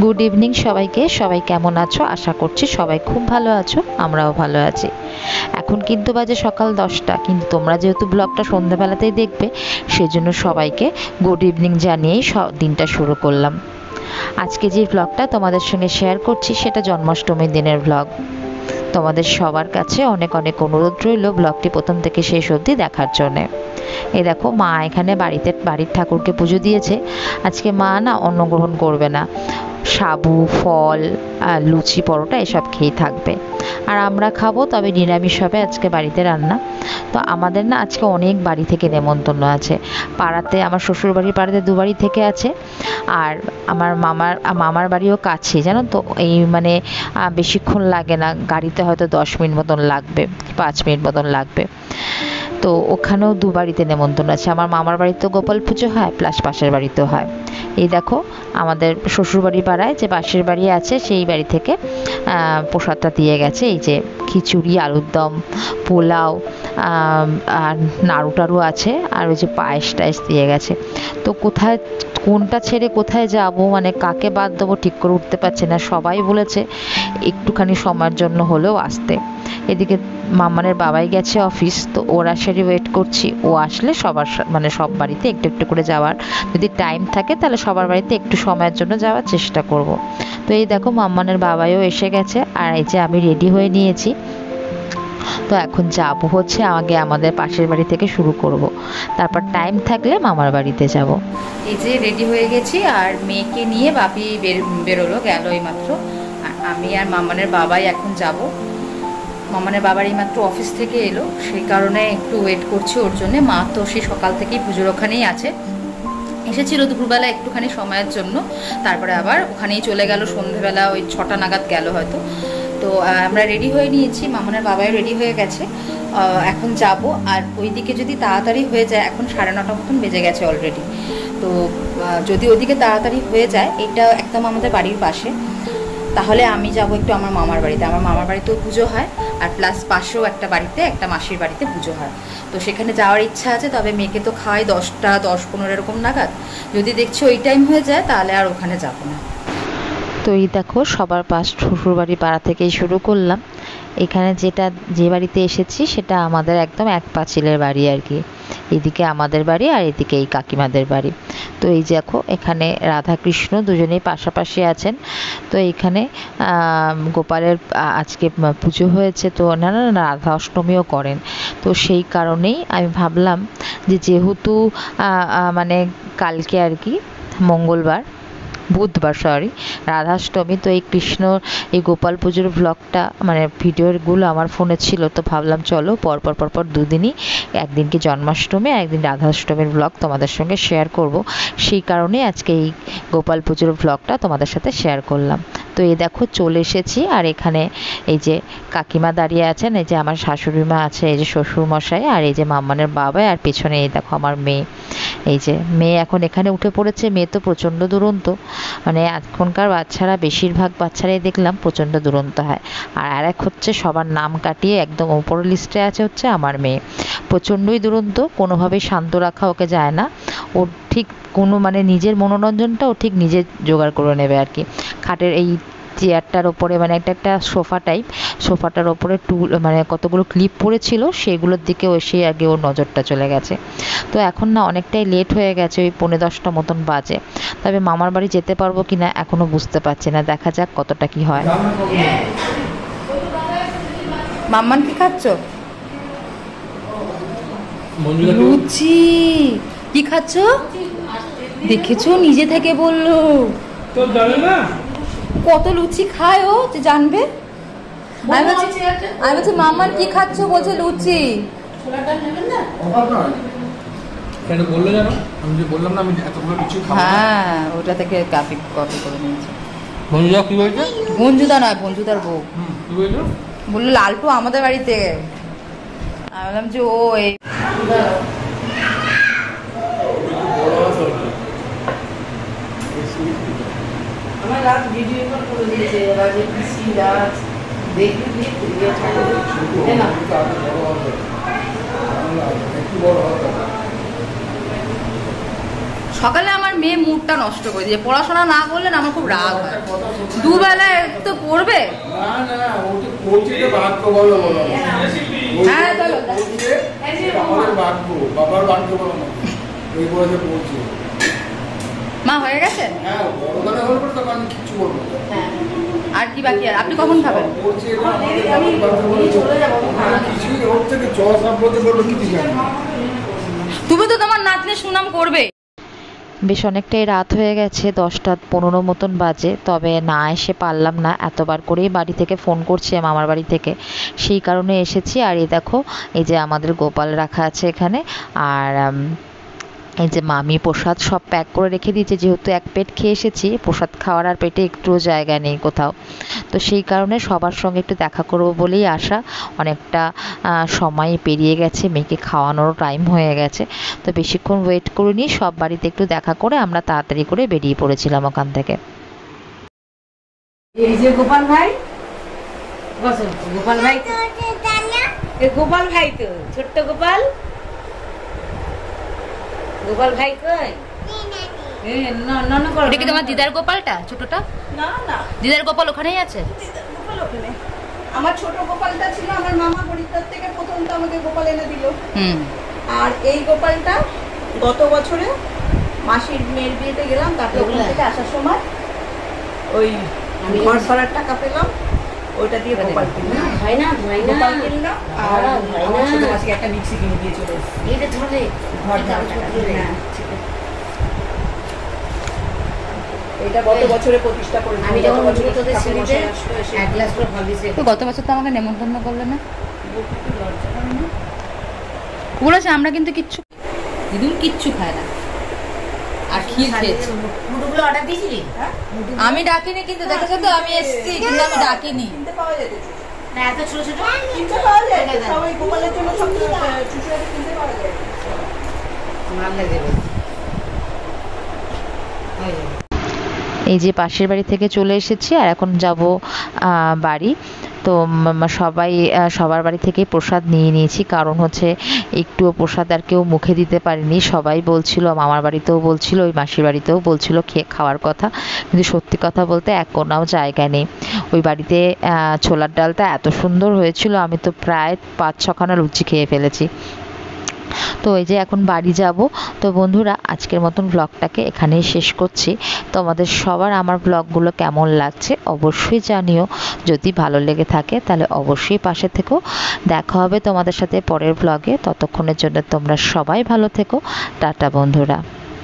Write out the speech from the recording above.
Good evening সবাইকে। সবাই কেমন আছো? আশা করছি সবাই খুব ভালো আছো, আমরাও ভালো আছি। এখন কিন্তু বাজে সকাল 10টা, কিন্তু তোমরা যেহেতু ব্লগটা সন্ধ্যাবেলাতেই দেখবে, সেজন্য সবাইকে গুড ইভিনিং জানিয়েই দিনটা শুরু করলাম। আজকে যে ব্লগটা তোমাদের সঙ্গে শেয়ার করছি সেটা জন্মাষ্টমীর দিনের ব্লগ। তোমাদের সবার কাছে অনেক অনেক অনুরোধ রইল ব্লগটি প্রথম থেকে শেষ অবধি দেখার জন্যে। এই দেখো, মা এখানে বাড়ির ঠাকুরকে পুজো দিয়েছে। আজকে মা না অন্ন গ্রহণ করবে না, সাবু ফল আর লুচি পরোটা এসব খেয়ে থাকবে। আর আমরা খাবো, তবে নিরামিষ হবে আজকে বাড়িতে রান্না। তো আমাদের না আজকে অনেক বাড়ি থেকে নেমন্তন্ন আছে। পাড়াতে আমার শ্বশুরবাড়ির পাড়াতে 2 বাড়ি থেকে আছে, আর আমার মামার বাড়িও কাছে, জানো তো। এই মানে বেশিক্ষণ লাগে না, গাড়িতে হয়তো 10 মিনিট মতন লাগবে, 5 মিনিট মতন লাগবে। তো ওখানেও 2 বাড়িতে নেমন্তন্ন আছে। আমার মামার বাড়িতেও গোপাল পুজো হয়, প্লাস পাশের বাড়িতেও হয়। এই দেখো, আমাদের শ্বশুরবাড়ি পাড়ায় যে পাশের বাড়ি আছে সেই বাড়ি থেকে প্রসাদটা দিয়ে গেছে। এই যে খিচুড়ি, আলুর দম, পোলাও, আর নাড়ু টাড়ু আছে, আর ওই যে পায়েস টায়েস দিয়ে গেছে। তো কোথায় কোনটা ছেড়ে কোথায় যাব, মানে কাকে বাদ দেবো ঠিক করে উঠতে পারছি না। সবাই বলেছে একটুখানি সময়ের জন্য হলেও আসতে। এদিকে মামানের বাবাই গেছে অফিস, তো ওরা সেটি ওয়েট করছি। ও আসলে মানে সব বাড়িতে একটু একটু করে যাওয়ার, যদি টাইম থাকে তাহলে সবার বাড়িতে একটু সময়ের জন্য যাওয়ার চেষ্টা করব। তো এই দেখো, মামানের বাবাইও এসে গেছে, আর এই যে আমি রেডি হয়ে নিয়েছি। তো এখন যাবো হচ্ছে আগে আমাদের পাশের বাড়ি থেকে শুরু করব, তারপর টাইম থাকলে মামার বাড়িতে যাব। এই যে রেডি হয়ে গেছি, আর মেয়েকে নিয়ে বাপি বেরোলো, গেল এইমাত্র। আর আমি আর মামানের বাবাই এখন যাব। মামানের বাবার এইমাত্র অফিস থেকে এলো, সেই কারণে একটু ওয়েট করছি ওর জন্যে। মা তো সেই সকাল থেকেই পুজোর ওখানেই আছে, এসেছিল দুপুরবেলা একটুখানি সময়ের জন্য, তারপরে আবার ওখানেই চলে গেল। সন্ধেবেলা ওই 6টা নাগাদ গেল হয়তো। তো আমরা রেডি হয়ে নিয়েছি, মামনের বাবাই রেডি হয়ে গেছে। এখন যাব। আর ওইদিকে যদি তাড়াতাড়ি হয়ে যায়, এখন 9:30 মতন বেজে গেছে অলরেডি। তো যদি ওইদিকে তাড়াতাড়ি হয়ে যায়, এটা একদম আমাদের বাড়ির পাশে, তাহলে আমি যাব একটু আমার মামার বাড়িতে। আমার মামার বাড়িতেও পুজো হয়, আর প্লাস পাশেও একটা বাড়িতে, একটা মাসির বাড়িতে পুজো হয়। তো সেখানে যাওয়ার ইচ্ছা আছে, তবে মেয়েকে তো খাওয়াই 10টা 10-15 এরকম নাগাদ। যদি দেখছি ওই টাইম হয়ে যায়, তাহলে আর ওখানে যাব না। তো এই দেখো, সবার শ্বশুরবাড়ি পাড়া থেকেই শুরু করলাম। এখানে যে বাড়িতে এসেছি সেটা আমাদের একদম এক পাঁচিলের বাড়ি আর কি। এদিকে আমাদের বাড়ি, আর এদিকে এই কাকিমাদের বাড়ি। তো এই দেখো, এখানে রাধা কৃষ্ণ দুজনেই পাশাপাশি আছেন। তো এইখানে গোপালের আজকে পুজো হয়েছে, তো ওনারা রাধা অষ্টমীও করেন। তো সেই কারণেই আমি ভাবলাম যে যেহেতু মানে কালকে আর কি বুধবার রাধাষ্টমী, তো এই এই গোপাল পুজোর ব্লগটা মানে ভিডিওগুলো আমার ফোনে ছিল। তো ভাবলাম চলো পরপর 2 দিনই, একদিনকে জন্মাষ্টমী আর একদিন রাধাষ্টমীর ব্লগ তোমাদের সঙ্গে শেয়ার করব। সেই কারণে আজকে এই গোপাল পুজোর ব্লগটা তোমাদের সাথে শেয়ার করলাম। তো এই দেখো, চলে এসেছি। আর এখানে এই যে কাকিমা দাঁড়িয়ে আছেন, এই যে আমার শাশুড়ি মা আছে, এই যে শ্বশুরমশাই, আর এই যে মাম্মানের বাবা, আর পেছনে এই দেখো আমার মেয়ে। এই যে মেয়ে এখন এখানে উঠে পড়েছে। মেয়ে তো প্রচণ্ড দুরন্ত, মানে এখনকার বাচ্চারা, বেশিরভাগ বাচ্চারাই দেখলাম প্রচণ্ড দুরন্ত হয়। আর আরেক হচ্ছে, সবার নাম কাটিয়ে একদম ওপরের লিস্টে আছে হচ্ছে আমার মেয়ে। প্রচণ্ডই দুরন্ত, কোনোভাবেই শান্ত রাখা ওকে যায় না। ওর ঠিক কোনো মানে নিজের মনোরঞ্জনটা ও ঠিক নিজে জোগাড় করে নেবে আর কি। খাটের এই চেয়ারটার ওপরে, মানে একটা সোফাটার ওপরে মানে কতগুলো ক্লিপ পড়েছিল, সেগুলোর দিকে এসে আগে ওর নজরটা চলে গেছে। তো এখন না অনেকটাই লেট হয়ে গেছে, ওই 9:45 মতন বাজে। তবে মামার বাড়ি যেতে পারবো কিনা এখনো বুঝতে পারছি না, দেখা যাক কতটা কি হয়। মাম্মান কি খাচ্ছ? লুচি। কি খাচ্ছ? দেখেছো, নিজে থেকে বললো। কত লুচি খায় ও, যে জানবে। আমি বলছি মাম্মান কি খাচ্ছ, বলছে লুচি। কেন বললে জানো? আমি যে বললাম না আমি এতগুলো লুচি খাবো। হ্যাঁ, ওটা থেকে কপি করে নিয়েছি। বন্ধুদা কি বলছে? বঞ্জুদা নয়, বঞ্জুদার বউ। কি বলছো? বললো লালটু আমাদের বাড়িতে। আমি বললাম যে ও এই আমার রাত ভিডিও কল করে দিয়েছে, রাজের পিসি রাজ দেখবি না। সকালে আমার মেয়ে মুডটা নষ্ট করে দিয়ে, পড়াশোনা না করলে না আমার খুব রাগ হয়। দুবেলা তো পড়বে। না না, ও তো পড়ছে তো ভাগ্য বলো বলো। হ্যাঁ চলো। আমাদের ভাগ্য, বাবার ভাগ্য বলো না। ওই বয়সে পড়ছে। মা হয়ে গেছে? হ্যাঁ, বড় কথা হলে পরে তখন আমি কিচ্ছু বলবো না। আর কি বাকি? আর আপনি কখন খাবেন? পড়ছে এটা আমাদের বাবার ভাগ্য বলো। কিছুই ওর থেকে চ সাপোর্ট করলো কিছু জানি না। তুমি তো তোমার নাতনির সুনাম করবে। বেশ অনেকটাই রাত হয়ে গেছে, 10টা 15 মতন বাজে। তবে না এসে পারলাম না, এতবার করেই বাড়ি থেকে ফোন করছে মামার বাড়ি থেকে, সেই কারণে এসেছি। আর এই দেখো, এই যে আমাদের গোপাল রাখা আছে এখানে। আর এই যে মামি প্রসাদ সব প্যাক করে রেখে দিয়েছে, যেহেতু এক পেট খেয়ে এসেছি, প্রসাদ খাওয়ার আর পেটে একটুও জায়গা নেই কোথাও। তো সেই কারণে সবার সঙ্গে একটু দেখা করব বলেই আসা। অনেকটা সময় পেরিয়ে গেছে, মেয়েকে খাওয়ানোরও টাইম হয়ে গেছে। তো বেশিক্ষণ ওয়েট করিনি, সব বাড়িতে একটু দেখা করে আমরা তাড়াতাড়ি করে বেরিয়ে পড়েছিলাম ওখান থেকে। এই যে গোপাল ভাই, বসো। গোপাল ভাই, গোপাল ভাই তো ছোট্ট গোপাল। গোপাল ভাই কই? ওটা কি তোমার দিদার গোপালটা ছোটটা? না না, দিদার গোপাল ওখানেই আছে। গোপাল ওখানে। আমার ছোট গোপালটা ছিল আমার মামা হরিদ্বার থেকে প্রথম তো আমাকে গোপাল এনে দিল। আর এই গোপালটা গত বছরে মাসির মেয়ের বিয়েতে গেলাম, তারপরে ওখান থেকে আসার সময় ওই ঘর ভাড়ার টাকা পেলাম, ওইটা দিয়ে গোপাল কিনলাম। হয় না গোপাল কিনলাম আর আমার ছোট মাসিকে একটা মিক্সি কিনে দিয়ে চলে এসেছি। এটা ধরে ঘর ভাড়ার টাকা দিয়ে। হ্যাঁ, এটা গত বছরে প্রতিষ্ঠা করেছি। আমি যখন গত বছরে তোদের ঠাকুর সিঁড়িতে মশাই আসলো, এসে এক গ্লাস করে হরলিক্স তো গত বছর তো আমাকে নেমন্তন্ন করলে না। একটু লজ্জা করে না? বলেছে আমরা কিন্তু কিচ্ছু দিদুন কিচ্ছু খায় না। আর ক্ষীর খেয়েছি। মুটুগুলো অর্ডার দিয়েছিলি? হ্যাঁ? আমি ডাকিনি, কিন্তু দেখেছো তো আমি এসেছি, কিন্তু আমি ডাকিনি। কিনতে পাওয়া যেত। না এত ছোট ছোট কিনতে পাওয়া যায়, সবাই গোপালের জন্য সব চুচুড়াতে কিনতে পাওয়া যায়। মাল লাগে হয়ে যাবে। এই যে পাশের বাড়ি থেকে চলে এসেছি, আর এখন যাব বাড়ি। তো সবার বাড়ি থেকে প্রসাদ নিয়ে নিয়েছি, কারণ হচ্ছে একটুও প্রসাদ আর কেউ মুখে দিতে পারেনি। সবাই বলছিল, মামার বাড়িতেও বলছিল, ওই মাসির বাড়িতেও বলছিল খাওয়ার কথা, কিন্তু সত্যি কথা বলতে এক কোনাও জায়গা নেই। ওই বাড়িতে ছোলার ডালটা এত সুন্দর হয়েছিল, আমি তো প্রায় 5-6খানা লুচি খেয়ে ফেলেছি। তো এই যে এখন বাড়ি যাব। তো বন্ধুরা, আজকের মতন ব্লগটাকে এখানেই শেষ করছি। তোমাদের সবার আমার ব্লগগুলো কেমন লাগছে অবশ্যই জানিও। যদি ভালো লেগে থাকে তাহলে অবশ্যই পাশে থেকো। দেখা হবে তোমাদের সাথে পরের ব্লগে। ততক্ষণের জন্য তোমরা সবাই ভালো থেকো। টাটা বন্ধুরা।